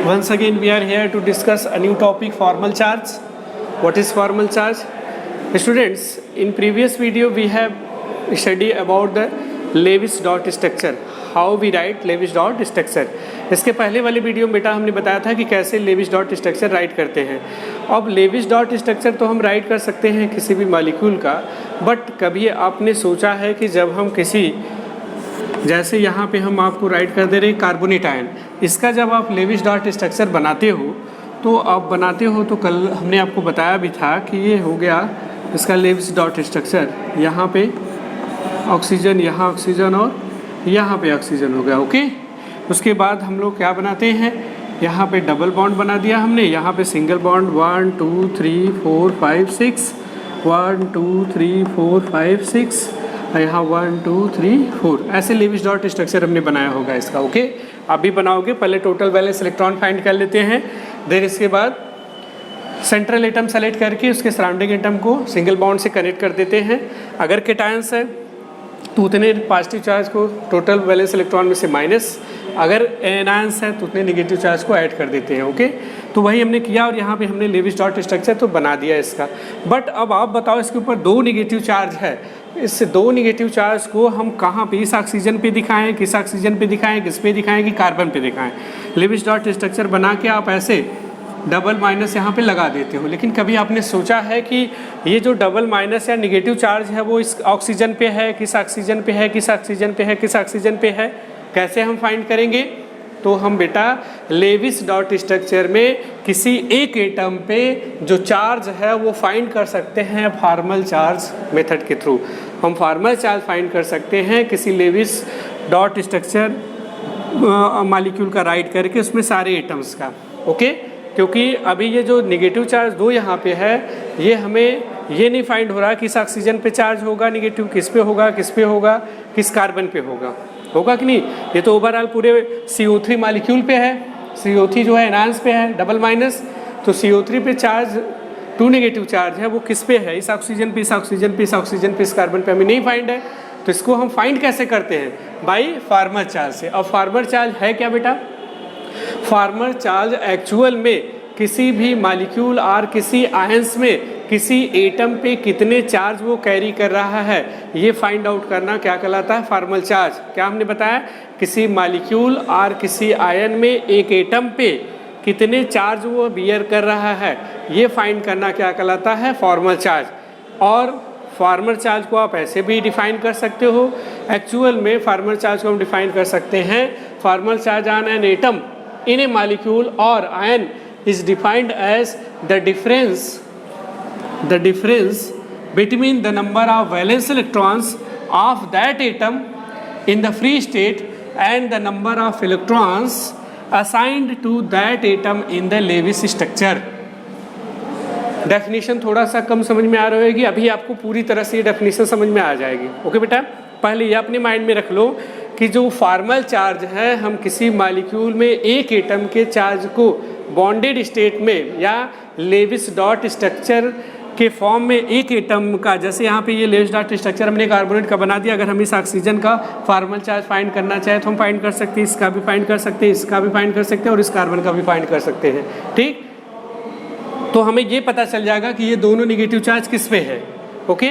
Once again we are here to discuss a new topic, formal charge. What is formal charge? Students, in previous video we have studied about the Lewis dot structure. How we write Lewis dot structure. इसके पहले वाले video में बेटा हमने बताया था कि कैसे लेविस डॉट स्ट्रक्चर राइट करते हैं. अब लेविस डॉट स्ट्रक्चर तो हम राइट कर सकते हैं किसी भी मॉलिक्यूल का, बट कभी आपने सोचा है कि जब हम किसी, जैसे यहाँ पे हम आपको राइट कर दे रहे कार्बोनेट आयन, इसका जब आप लेविस डॉट स्ट्रक्चर बनाते हो तो आप बनाते हो तो कल हमने आपको बताया भी था कि ये हो गया इसका लेविस डॉट स्ट्रक्चर. यहाँ पे ऑक्सीजन, यहाँ ऑक्सीजन और यहाँ पे ऑक्सीजन हो गया. ओके, उसके बाद हम लोग क्या बनाते हैं, यहाँ पे डबल बॉन्ड बना दिया हमने, यहाँ पे सिंगल बॉन्ड 1 2 3 4 5 6, 1 2 3 4 5 6, यहाँ 1 2 3 4, ऐसे लेविस डॉट स्ट्रक्चर हमने बनाया होगा इसका. ओके, आप भी बनाओगे. पहले टोटल वैलेंस इलेक्ट्रॉन फाइंड कर लेते हैं, देन इसके बाद सेंट्रल एटम सेलेक्ट करके उसके सराउंडिंग एटम को सिंगल बॉन्ड से कनेक्ट कर देते हैं. अगर केटायंस है तो उतने पॉजिटिव चार्ज को टोटल वैलेंस इलेक्ट्रॉन में से माइनस, अगर एनायंस है तो उतने नेगेटिव चार्ज को ऐड कर देते हैं. ओके, तो वही हमने किया और यहाँ पे हमने लेविस डॉट स्ट्रक्चर तो बना दिया इसका. बट अब आप बताओ, इसके ऊपर 2 नेगेटिव चार्ज है, इस 2 नेगेटिव चार्ज को हम कहाँ पे, इस ऑक्सीजन पे दिखाएं, किस ऑक्सीजन पे दिखाएं, किस पे दिखाएं कि कार्बन पे दिखाएं. लेविस डॉट स्ट्रक्चर बना के आप ऐसे डबल माइनस यहाँ पे लगा देते हो, लेकिन कभी आपने सोचा है कि ये जो डबल माइनस या नेगेटिव चार्ज है वो इस ऑक्सीजन पे है, किस ऑक्सीजन पे है, किस ऑक्सीजन पे है, किस ऑक्सीजन पे है, कैसे हम फाइंड करेंगे? तो हम बेटा लेविस डॉट स्ट्रक्चर में किसी एक एटम पे जो चार्ज है वो फाइंड कर सकते हैं फॉर्मल चार्ज मेथड के थ्रू. हम फॉर्मल चार्ज फाइंड कर सकते हैं किसी लेविस डॉट स्ट्रक्चर मॉलिक्यूल का राइट करके उसमें सारे एटम्स का. ओके, क्योंकि अभी ये जो नेगेटिव चार्ज 2 यहाँ पे है, ये हमें ये नहीं फाइंड हो रहा किस ऑक्सीजन पे चार्ज होगा नेगेटिव, किस पे होगा, किस पे होगा, किस कार्बन पे होगा कि नहीं. ये तो ओवरऑल पूरे CO3 मॉलिक्यूल पे है. CO3 जो है एनायंस पे है डबल माइनस, तो CO3 पे चार्ज 2 नेगेटिव चार्ज है, वो किस पे है, इस ऑक्सीजन पे, इस ऑक्सीजन पे, इस ऑक्सीजन पे, इस कार्बन पे, हमें नहीं फाइंड है. तो इसको हम फाइंड कैसे करते हैं? बाई फॉर्मल चार्ज से. अब फॉर्मल चार्ज है क्या बेटा? फॉर्मल चार्ज एक्चुअल में किसी भी मॉलिक्यूल और किसी आयंस में किसी एटम पे कितने चार्ज वो कैरी कर रहा है, ये फाइंड आउट करना क्या कहलाता है? Formal charge. क्या हमने बताया? किसी मॉलिक्यूल और किसी आयन में एक एटम पे कितने चार्ज वो बियर कर रहा है, ये फाइंड करना क्या कहलाता है? Formal charge. और फॉर्मल चार्ज को आप ऐसे भी डिफाइन कर सकते हो. एक्चुअल में फॉर्मल चार्ज को हम डिफाइन कर सकते हैं, formal charge on an atom in a molecule or ion is defined as the difference between the number of valence electrons of that atom in the free state and the number of electrons assigned to that atom in the Lewis structure. Definition थोड़ा सा कम समझ में आ रही होगी, अभी आपको पूरी तरह से ये डेफिनेशन समझ में आ जाएगी. ओके बेटा, पहले ये अपने माइंड में रख लो कि जो फॉर्मल चार्ज है, हम किसी मॉलिक्यूल में एक एटम के चार्ज को बॉन्डेड स्टेट में या लेविस डॉट स्ट्रक्चर के फॉर्म में एक एटम का, जैसे यहाँ पे ये लेविस डॉट स्ट्रक्चर हमने कार्बोनेट का बना दिया, अगर हम इस ऑक्सीजन का फॉर्मल चार्ज फाइंड करना चाहे तो हम फाइंड कर सकते हैं, इसका भी फाइंड कर सकते हैं, इसका भी फाइंड कर सकते हैं और इस कार्बन का भी फाइंड कर सकते हैं. ठीक, तो हमें ये पता चल जाएगा कि ये दोनों नेगेटिव चार्ज किस पे है. ओके,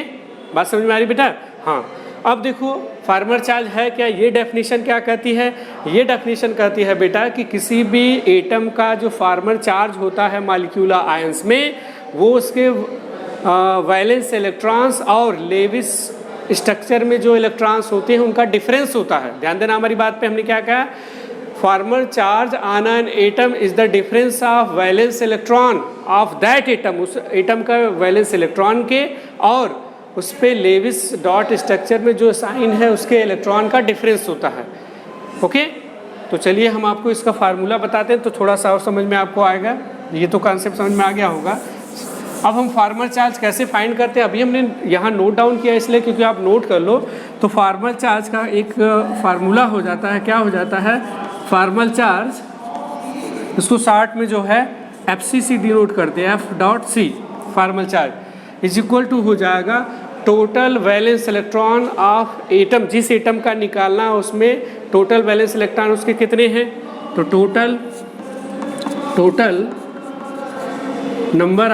बात समझ में आ रही बेटा? हाँ. अब देखो फॉर्मल चार्ज है क्या, ये डेफिनेशन क्या कहती है? ये डेफिनेशन कहती है बेटा कि किसी भी एटम का जो फॉर्मल चार्ज होता है मॉलिक्यूलर आयंस में, वो उसके वैलेंस इलेक्ट्रॉन्स और लेविस स्ट्रक्चर में जो इलेक्ट्रॉन्स होते हैं उनका डिफरेंस होता है. ध्यान देना हमारी बात पे, हमने क्या कहा? Formal charge on an atom is the difference of valence electron of that atom, उस एटम का वैलेंस इलेक्ट्रॉन के और उस पर लेविस डॉट स्ट्रक्चर में जो साइन है उसके इलेक्ट्रॉन का डिफरेंस होता है. ओके, तो चलिए हम आपको इसका फार्मूला बताते हैं तो थोड़ा सा और समझ में आपको आएगा. ये तो कॉन्सेप्ट समझ में आ गया होगा. अब हम फॉर्मल चार्ज कैसे फाइंड करते हैं, अभी हमने यहाँ नोट डाउन किया इसलिए क्योंकि आप नोट कर लो. तो फॉर्मल चार्ज का एक फार्मूला हो जाता है, क्या हो जाता है? फॉर्मल चार्ज, इसको शॉर्ट में जो है FCC डिनोट करते हैं, F.C. Formal charge is equal to हो जाएगा total valence electron of atom. जिस एटम का निकालना उसमें टोटल वैलेंस इलेक्ट्रॉन उसके कितने हैं, तो total total number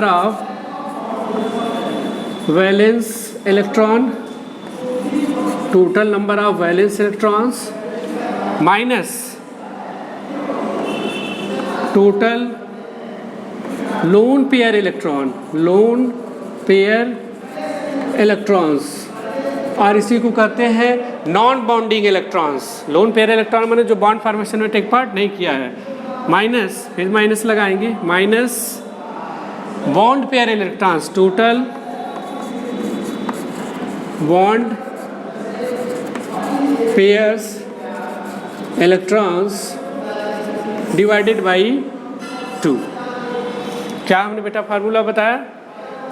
of valence electrons minus total lone pair electrons और इसी को कहते हैं non bonding electrons. Loan pair electron मैंने जो बॉन्ड फॉर्मेशन में टेक पार्ट नहीं किया है, माइनस, फिर माइनस लगाएंगे, minus bond pair electrons, total bond pairs electrons divided by 2। क्या हमने बेटा फार्मूला बताया?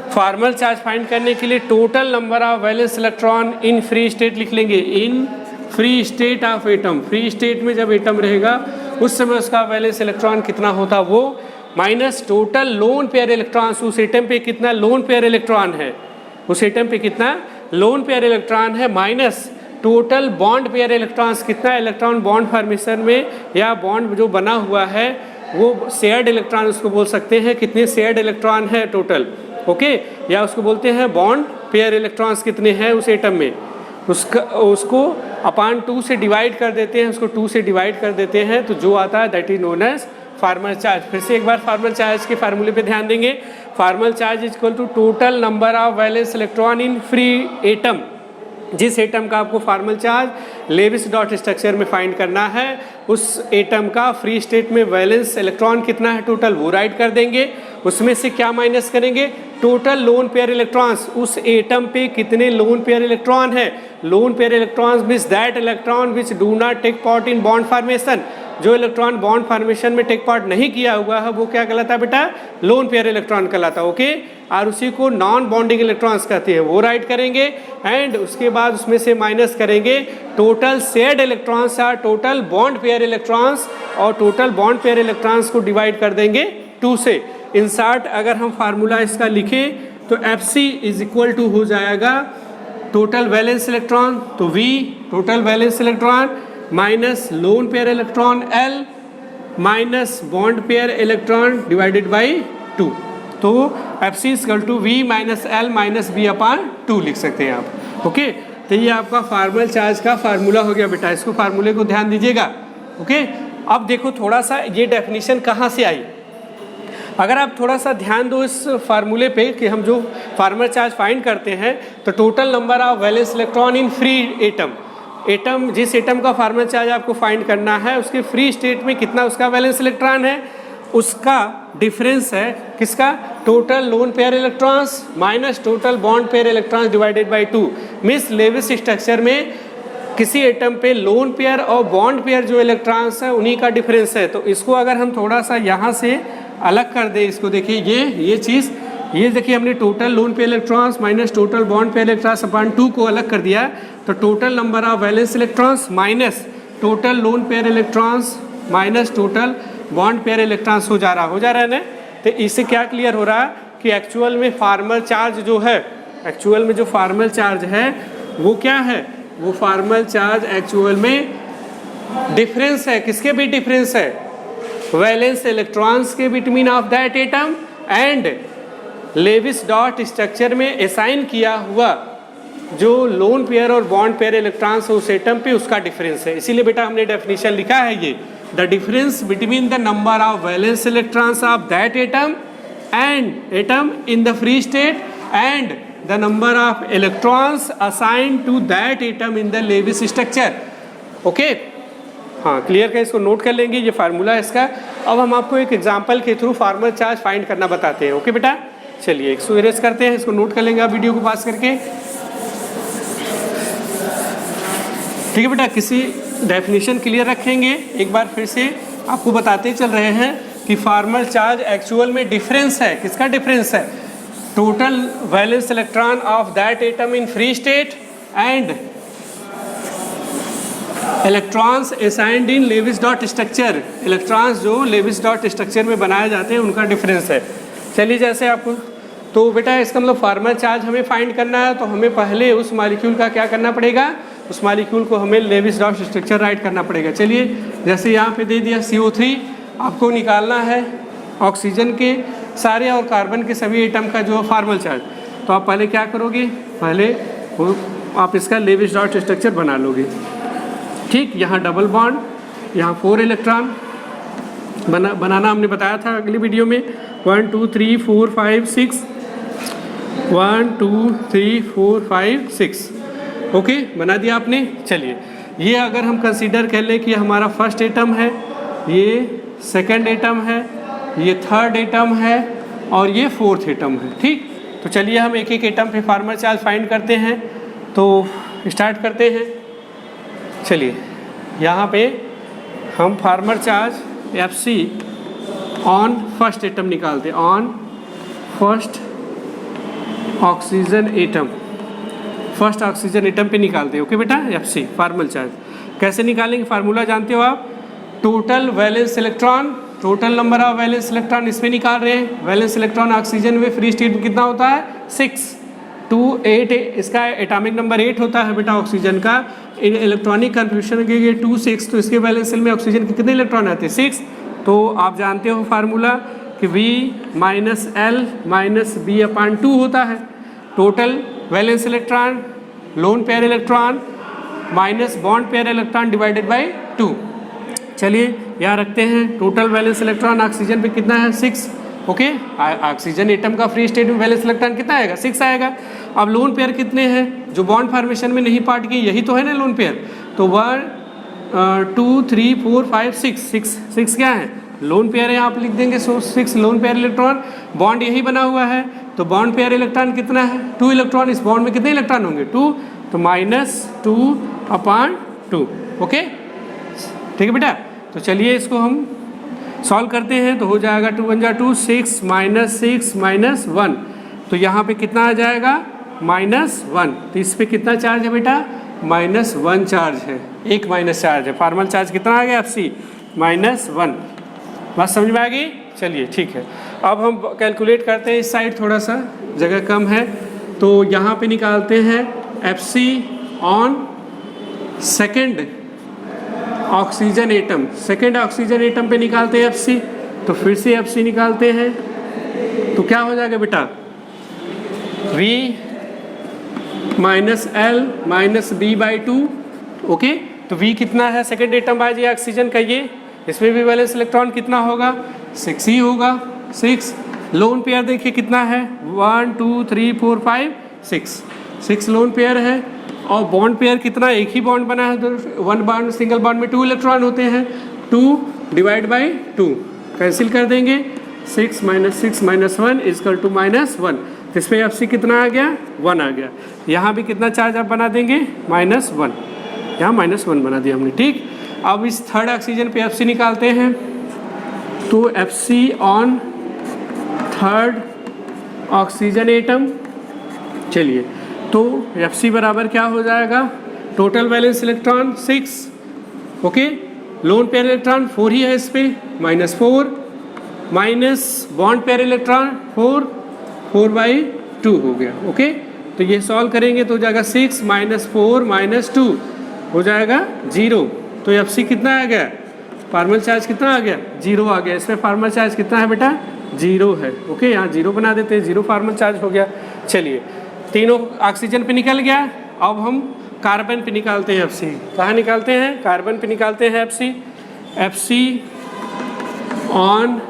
फॉर्मल चार्ज फाइंड करने के लिए total number of valence electron in free state लिख लेंगे, in free state of atom. Free state में जब एटम रहेगा उस समय उसका वैलेंस इलेक्ट्रॉन कितना होता वो, minus total lone pair electrons, उस एटम पे कितना लोन पेयर इलेक्ट्रॉन है, उस एटम पे कितना लोन पेयर इलेक्ट्रॉन है, minus total bond pair electrons, कितना इलेक्ट्रॉन बॉन्ड फॉर्मेशन में या बॉन्ड जो बना हुआ है वो शेयर्ड इलेक्ट्रॉन उसको बोल सकते हैं, कितने शेयर्ड इलेक्ट्रॉन है टोटल, ओके या उसको बोलते हैं बॉन्ड पेयर इलेक्ट्रॉन्स कितने हैं उस एटम में, उसको अपान 2 से डिवाइड कर देते हैं, उसको 2 से डिवाइड कर देते हैं, तो जो आता है that is known as formal charge. फिर से एक बार फॉर्मल चार्ज के फार्मूले पे ध्यान देंगे। Formal charge is equal to total number of valence electron in free atom. जिस एटम का आपको formal charge Lewis dot structure में फाइंड करना है, उस एटम का फ्री स्टेट में वैलेंस इलेक्ट्रॉन कितना है टोटल वो राइट कर देंगे, उसमें से क्या माइनस करेंगे, टोटल लोन पेयर इलेक्ट्रॉन्स, उस एटम पे कितने लोन पेयर इलेक्ट्रॉन है। Lone pair electrons means that electron which do not take part in bond formation. जो इलेक्ट्रॉन बॉन्ड फॉर्मेशन में टेक पार्ट नहीं किया हुआ है वो क्या कहलाता है बेटा, लोन पेयर इलेक्ट्रॉन कहलाता है, ओके। और उसी को नॉन बॉन्डिंग इलेक्ट्रॉन्स कहते हैं, वो राइट करेंगे। एंड उसके बाद उसमें से माइनस करेंगे टोटल शेयर्ड इलेक्ट्रॉन्स या टोटल बॉन्ड पेयर इलेक्ट्रॉन्स, और टोटल बॉन्ड पेयर इलेक्ट्रॉन्स को डिवाइड कर देंगे 2 से। इन शॉर्ट अगर हम फार्मूला इसका लिखें तो FC इज इक्वल टू हो जाएगा टोटल वैलेंस इलेक्ट्रॉन, तो V total valence electron minus lone pair electron L minus bond pair electron divided by 2। तो FC is equal to V minus L minus B upon 2 लिख सकते हैं आप, okay. तो ये आपका फॉर्मल चार्ज का फार्मूला हो गया बेटा, इसको फार्मूले को ध्यान दीजिएगा, ओके। अब देखो थोड़ा सा ये डेफिनेशन कहाँ से आई, अगर आप थोड़ा सा ध्यान दो इस फार्मूले पे कि हम जो फॉर्मल चार्ज फाइंड करते हैं तो total number of valence electron in free atom, जिस एटम का फॉर्मल चार्ज आपको फाइंड करना है उसके फ्री स्टेट में कितना उसका वैलेंस इलेक्ट्रॉन है, उसका डिफरेंस है किसका, total lone pair electrons minus total bond pair electrons divided by 2। Means Lewis structure में किसी एटम पे लोन पेयर और बॉन्ड पेयर जो इलेक्ट्रॉन्स है उन्हीं का डिफरेंस है। तो इसको अगर हम थोड़ा सा यहाँ से अलग कर दे, इसको देखिए ये चीज़, ये देखिए हमने total lone pair electrons minus total bond pair electrons अपान 2 को अलग कर दिया, तो total number of valence electrons minus total lone pair electrons minus total bond pair electrons हो जा रहा है ना। तो इससे क्या क्लियर हो रहा है कि एक्चुअल में फॉर्मल चार्ज जो है, एक्चुअल में जो फॉर्मल चार्ज है वो क्या है, वो फॉर्मल चार्ज एक्चुअल में डिफरेंस है, किसके बीच डिफरेंस है, वैलेंस इलेक्ट्रॉन्स के between of that atom and Lewis dot structure में असाइन किया हुआ जो लोन पेयर और बॉन्ड पेयर इलेक्ट्रॉन्स उस एटम पे उसका डिफरेंस है। इसीलिए बेटा हमने डेफिनेशन लिखा है ये, the difference between the number of valence electrons of that atom and atom in the free state and the number of electrons assign to that atom in the Lewis structure, okay. हाँ clear है, इसको note कर लेंगे, ये formula है इसका। अब हम आपको एक एग्जांपल के थ्रू फॉर्मल चार्ज फाइंड करना बताते हैं, ओके बेटा। चलिए इसको इरेज करते हैं, इसको नोट कर लेंगे आप वीडियो को पास करके, ठीक है बेटा। किसी डेफिनेशन क्लियर रखेंगे, एक बार फिर से आपको बताते चल रहे हैं कि फॉर्मल चार्ज एक्चुअल में डिफरेंस है, किसका डिफरेंस है, total valence electron of that atom in free state and electrons assigned in Lewis dot structure, electrons जो लेविस डॉट स्ट्रक्चर में बनाए जाते हैं उनका डिफरेंस है। चलिए जैसे आपको, तो बेटा इसका मतलब फॉर्मल चार्ज हमें फाइंड करना है तो हमें पहले उस मॉलिक्यूल का क्या करना पड़ेगा, उस मॉलिक्यूल को हमें लेविस डॉट स्ट्रक्चर राइट करना पड़ेगा। चलिए, जैसे यहाँ पे दे दिया CO3, आपको निकालना है ऑक्सीजन के सारे और कार्बन के सभी एटम का जो फॉर्मल चार्ज। तो आप पहले क्या करोगे, पहले आप इसका लेविस डॉट स्ट्रक्चर बना लोगे। ठीक, यहाँ डबल बॉन्ड, यहाँ 4 इलेक्ट्रॉन बनाना हमने बताया था अगली वीडियो में। 1 2 3 4 5 6, 1 2 3 4 5 6, ओके, बना दिया आपने। चलिए, ये अगर हम कंसीडर कर लें कि हमारा फर्स्ट एटम है, ये सेकंड एटम है, ये थर्ड एटम है और ये फोर्थ एटम है। ठीक, तो चलिए हम एक एक एटम पे फार्मल चार्ज फाइंड करते हैं। तो स्टार्ट करते हैं। चलिए, यहाँ पे हम formal charge Fc on first atom निकालते हैं, on first oxygen atom, first oxygen atom पे निकालते हैं। ओके बेटा, Fc फार्मल चार्ज कैसे निकालेंगे, फार्मूला जानते हो आप, total valence electron, total number of valence electron इसमें निकाल रहे हैं। वैलेंस इलेक्ट्रॉन ऑक्सीजन में फ्री स्टेट में कितना होता है, 6 2 8, इसका एटॉमिक नंबर 8 होता है बेटा ऑक्सीजन का। इलेक्ट्रॉनिक कन्फ्यूजन के लिए 2 6, तो इसके वैलेंस शेल में ऑक्सीजन के कितने इलेक्ट्रॉन आते हैं, 6। तो आप जानते हो फार्मूला कि V minus L minus B/2 होता है। Total valence electron, loan pair electron minus bond pair electron divided by 2। चलिए यहाँ रखते हैं, टोटल वैलेंस इलेक्ट्रॉन ऑक्सीजन पे कितना है, 6। ओके, ऑक्सीजन एटम का फ्री स्टेट में वैलेंस इलेक्ट्रॉन कितना आएगा, 6 आएगा। अब लोन पेयर कितने हैं, जो बॉन्ड फॉर्मेशन में नहीं पार्ट की, यही तो है ना लोन पेयर। तो 1 2 3 4 5 6 क्या है, लोन पेयर है, आप लिख देंगे। सो 6 लोन पेयर इलेक्ट्रॉन, बॉन्ड यही बना हुआ है। तो बॉन्ड पेयर इलेक्ट्रॉन कितना है, 2 इलेक्ट्रॉन। इस बॉन्ड में कितने इलेक्ट्रॉन होंगे, 2, तो -2/2। ओके, ठीक है बेटा। तो चलिए इसको हम सॉल्व करते हैं। तो हो जाएगा 2 1 2 6 -6 -1, तो यहाँ पे कितना आ जाएगा, -1। तो इस पे कितना चार्ज है बेटा, -1 चार्ज है, एक माइनस चार्ज है। फार्मल चार्ज कितना आ गया Fc, -1। बात समझ में आ गई। चलिए ठीक है, अब हम कैलकुलेट करते हैं। इस साइड थोड़ा सा जगह कम है, तो यहाँ पे निकालते हैं Fc on second oxygen atom, second oxygen atom पे निकालते हैं Fc। तो फिर से Fc निकालते हैं, तो क्या हो जाएगा बेटा, V minus L minus B/2। Okay, तो V कितना है, सेकेंड एटम बाय जी ऑक्सीजन का, ये इसमें भी वैलेंस इलेक्ट्रॉन कितना होगा, 6 ही होगा, 6। लोन पेयर देखिए कितना है, 1 2 3 4 5 6 लोन पेयर है। और बॉन्ड पेयर कितना, एक ही बॉन्ड बना है, तो 1 बॉन्ड, सिंगल बॉन्ड में 2 इलेक्ट्रॉन होते हैं। 2 डिवाइड बाई 2 कैंसिल कर देंगे, 6 -6 -1 इजकल टू -1। तो इस पर Fc कितना आ गया, 1 आ गया। यहाँ भी कितना चार्ज आप बना देंगे, -1, यहाँ -1 बना दिया हमने। ठीक, अब इस थर्ड ऑक्सीजन पे Fc निकालते हैं। तो Fc on third oxygen atom, चलिए, तो Fc बराबर क्या हो जाएगा, total valence electron 6, okay, loan pair electron 4 ही है इस पे, -4 माइनस बॉन्ड पेयर इलेक्ट्रॉन 4/2 हो गया। ओके, तो ये सॉल्व करेंगे तो हो जाएगा 6 -4 -2 हो जाएगा 0। तो Fc कितना आ गया, फार्मल चार्ज कितना आ गया, 0 आ गया। इसमें फार्मल चार्ज कितना है बेटा, 0 है। ओके, यहाँ 0 बना देते हैं, 0 फार्मल चार्ज हो गया। चलिए, तीनों ऑक्सीजन पे निकल गया। अब हम कार्बन पे निकालते हैं Fc। कहाँ निकालते हैं, कार्बन पे निकालते हैं Fc। Fc on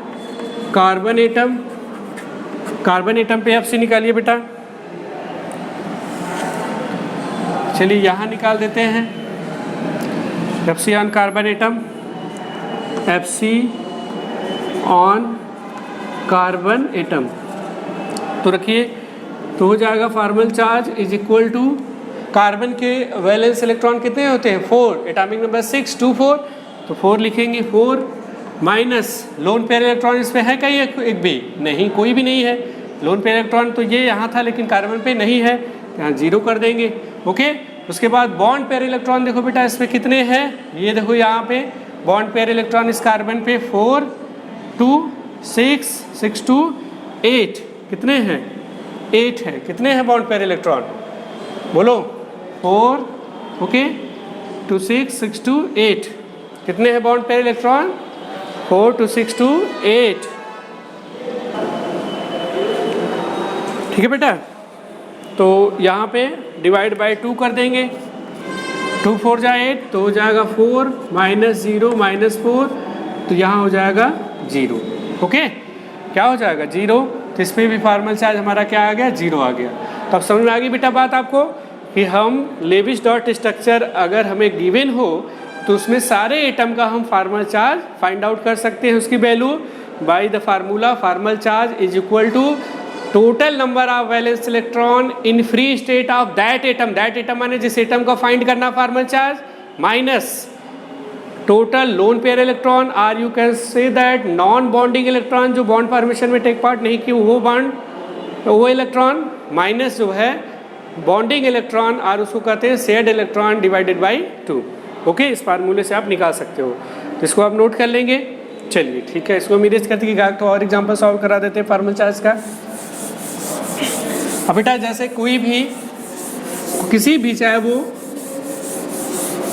carbon atom, carbon atom पे Fc निकालिए बेटा। चलिए यहाँ निकाल देते हैं Fc on carbon atom, Fc on carbon atom. तो रखिए, तो हो जाएगा formal charge is equal to, carbon के वैलेंस इलेक्ट्रॉन कितने होते हैं, 4, एटॉमिक नंबर 6 2 4, तो 4 लिखेंगे, 4 माइनस लोन पेयर इलेक्ट्रॉन इसमें है क्या, एक भी नहीं, कोई भी नहीं है लोन पेयर इलेक्ट्रॉन। तो ये यहाँ था लेकिन कार्बन पे नहीं है, यहाँ 0 कर देंगे। ओके, उसके बाद बॉन्ड पेयर इलेक्ट्रॉन देखो बेटा इसमें कितने हैं, ये देखो यहाँ पे बॉन्ड पेयर इलेक्ट्रॉन इस कार्बन पे 4 2 6 6 2 8, कितने हैं, 8 है। कितने हैं बॉन्ड पेयर इलेक्ट्रॉन, बोलो, 4 ओके 2 6 6 2 8 कितने हैं बॉन्ड पेयर इलेक्ट्रॉन 4 2 6 2 8 ठीक है बेटा। तो यहाँ पे डिवाइड बाय 2 कर देंगे 2 4 जा 8 तो हो जाएगा 4 -0 -4 तो यहाँ हो जाएगा 0 ओके क्या हो जाएगा 0 तो इसमें भी फार्मल चार्ज हमारा क्या आ गया 0 आ गया। तो अब समझ में आ गई बेटा बात आपको कि हम लेविस डॉट स्ट्रक्चर अगर हमें गिवन हो तो उसमें सारे एटम का हम फार्मल चार्ज फाइंड आउट कर सकते हैं उसकी value by the formula formal charge is equal to total number of valence electron in free state of that atom माने जिस एटम का फाइंड करना formal charge minus total lone pair electron or you can say that non bonding electron जो bond formation में take part नहीं किए वो bond वो इलेक्ट्रॉन माइनस जो है बॉन्डिंग इलेक्ट्रॉन और उसको कहते हैं shared electron divided by 2 okay इस फार्मूले से आप निकाल सकते हो तो इसको आप नोट कर लेंगे। चलिए ठीक है इसको मिरेज करते कि तो और एग्जांपल सॉल्व करा देते हैं फार्मल चार्ज का। अब बेटा जैसे कोई भी किसी भी चाहे वो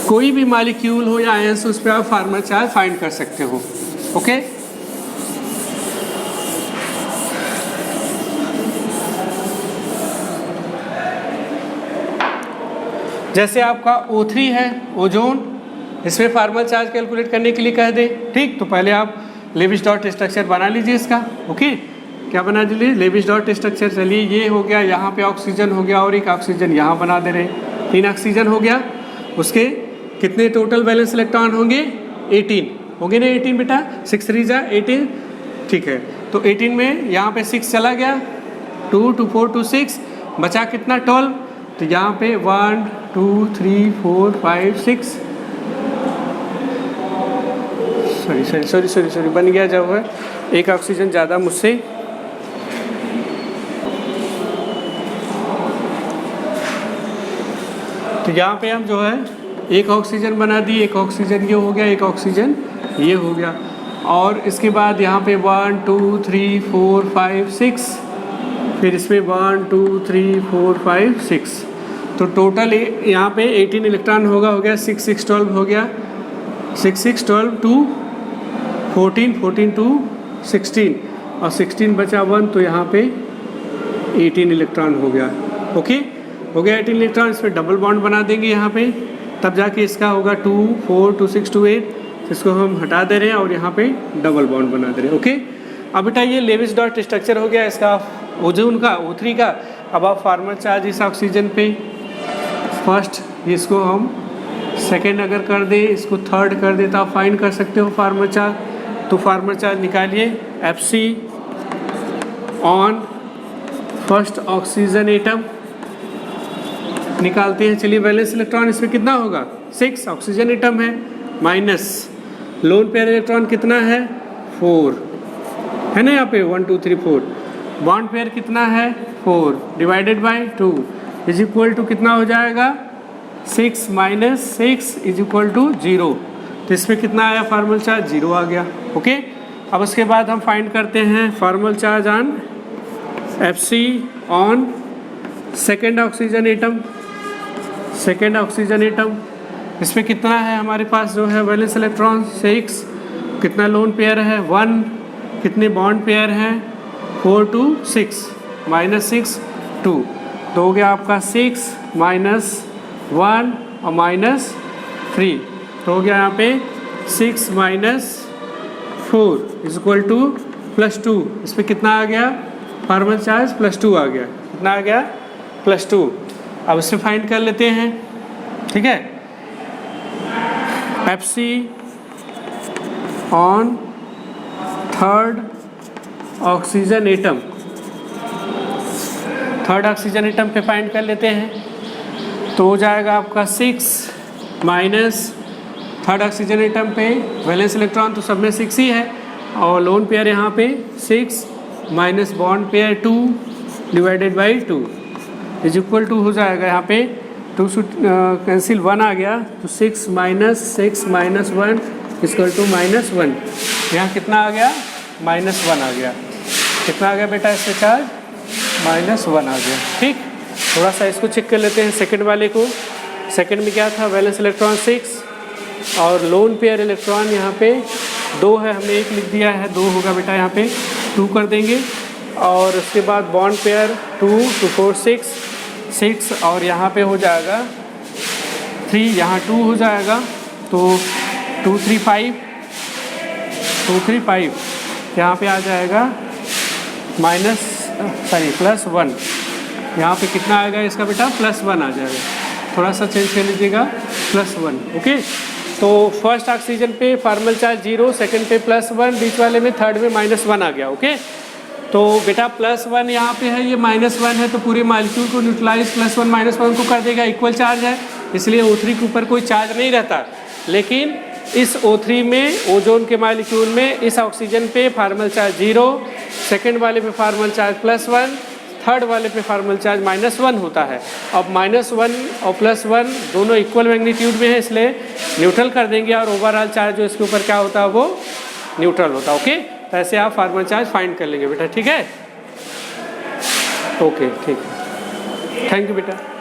कोई भी मॉलिक्यूल हो या आयंस उस पर आप फार्मल चार्ज फाइंड कर सकते हो ओके। जैसे आपका O3 है ओजोन इसमें फार्मल चार्ज कैलकुलेट करने के लिए कह दे ठीक तो पहले आप लेविस डॉट स्ट्रक्चर बना लीजिए इसका ओके क्या बना दीजिए लेविस डॉट स्ट्रक्चर। चलिए ये हो गया यहाँ पे ऑक्सीजन हो गया और एक ऑक्सीजन यहाँ बना दे रहे 3 ऑक्सीजन हो गया उसके कितने टोटल वैलेंस इलेक्ट्रॉन होंगे 18 होंगे ना 18 बेटा 6 3 जा 18 ठीक है। तो 18 में यहाँ पे 6 चला गया 2 2 4 2 6 बचा कितना 12 तो यहाँ पे 1 2 3 4 5 6 सॉरी बन गया जब है एक ऑक्सीजन ज़्यादा मुझसे तो यहाँ पे हम जो है एक ऑक्सीजन बना दी एक ऑक्सीजन ये हो गया एक ऑक्सीजन ये हो गया और इसके बाद यहाँ पे 1 2 3 4 5 6 फिर इसमें 1 2 3 4 5 6 तो टोटल यहाँ पे 18 इलेक्ट्रॉन हो गया 6 6 12 हो गया 6 6 12 2 14 14 2 16 और 16 बचा 1 तो यहाँ पे 18 इलेक्ट्रॉन हो गया ओके हो गया 18 इलेक्ट्रॉन इस पर डबल बॉन्ड बना देंगे यहाँ पे तब जाके इसका होगा 2 4 2 6 2 8 इसको हम हटा दे रहे हैं और यहाँ पे डबल बॉन्ड बना दे रहे हैं ओके। अब बेटा ये लेविस डॉट स्ट्रक्चर हो गया इसका ओजोन का O3 का। अब आप फार्मल चार्ज इस ऑक्सीजन पे फर्स्ट इसको हम सेकेंड अगर कर दे इसको थर्ड कर दे तो आप फाइंड कर सकते हो फार्मल चार्ज। तो फार्मल चार्ज निकालिए Fc on first oxygen atom निकालते हैं। चलिए वैलेंस इलेक्ट्रॉन इसमें कितना होगा 6 ऑक्सीजन एटम है माइनस लोन पेयर इलेक्ट्रॉन कितना है 4 है ना यहाँ पे 1 2 3 4 बॉन्ड पेयर कितना है 4 divided by 2 is equal to कितना हो जाएगा 6 माइनस 6 इज इक्वल टू 0 तो इसमें कितना आया फार्मल चार्ज 0 आ गया ओके। अब उसके बाद हम फाइंड करते हैं formal charge on Fc on second oxygen atom इसमें कितना है हमारे पास जो है वैलेंस इलेक्ट्रॉन 6 कितना लोन पेयर है 1 कितने बॉन्ड पेयर हैं 4 2 6 माइनस 6 2 तो हो गया आपका 6 माइनस 1 और माइनस 3 तो हो गया यहाँ पे 6 माइनस 4 इज इक्वल टू +2 इस पर कितना आ गया फार्मल चार्ज +2 आ गया कितना आ गया +2। अब इससे फाइंड कर लेते हैं ठीक है Fc on third oxygen atom पे फाइंड कर लेते हैं तो हो जाएगा आपका 6 माइनस थर्ड ऑक्सीजन एटम पे वैलेंस इलेक्ट्रॉन तो सब में 6 ही है और लोन पेयर यहाँ पे 6 minus bond pair 2 divided by 2 is equal to हो जाएगा यहाँ पे 2 कैंसिल 1 आ गया तो 6 माइनस 1 इक्वल टू -1 यहाँ कितना आ गया -1 आ गया कितना आ गया बेटा इससे चार्ज -1 आ गया ठीक। थोड़ा सा इसको चेक कर लेते हैं सेकंड वाले को सेकंड में क्या था, वैलेंस इलेक्ट्रॉन 6 और लोन पेयर इलेक्ट्रॉन यहाँ पे 2 है, हमने 1 लिख दिया है, 2 होगा बेटा, यहाँ पे 2 कर देंगे। और उसके बाद बॉन्ड पेयर 2 2 4 6 और यहाँ पे हो जाएगा 3, यहाँ 2 हो जाएगा तो 2 3 5 यहाँ पे आ जाएगा +1। यहाँ पे कितना आएगा इसका बेटा, +1 आ जाएगा, थोड़ा सा चेंज कर लीजिएगा, +1। ओके, तो फर्स्ट ऑक्सीजन पे फॉर्मल चार्ज 0, सेकंड पे +1, बीच वाले में थर्ड में -1 आ गया। ओके, तो बेटा +1 यहाँ पे है, ये -1 है, तो पूरे मॉलिक्यूल को न्यूट्रलाइज +1 -1 को कर देगा, इक्वल चार्ज है, इसलिए O3 के ऊपर कोई चार्ज नहीं रहता। लेकिन इस O3 में, ओजोन के मॉलिक्यूल में, इस ऑक्सीजन पे फॉर्मल चार्ज 0, सेकंड वाले पे फॉर्मल चार्ज +1, थर्ड वाले पे फॉर्मल चार्ज -1 होता है। अब -1 और +1 दोनों इक्वल मैग्नीट्यूड में है, इसलिए न्यूट्रल कर देंगे और ओवरऑल चार्ज जो इसके ऊपर क्या होता है वो न्यूट्रल होता है। ओके, तो ऐसे आप फॉर्मल चार्ज फाइंड कर लेंगे बेटा, ठीक है। ओके, ठीक है, थैंक यू बेटा।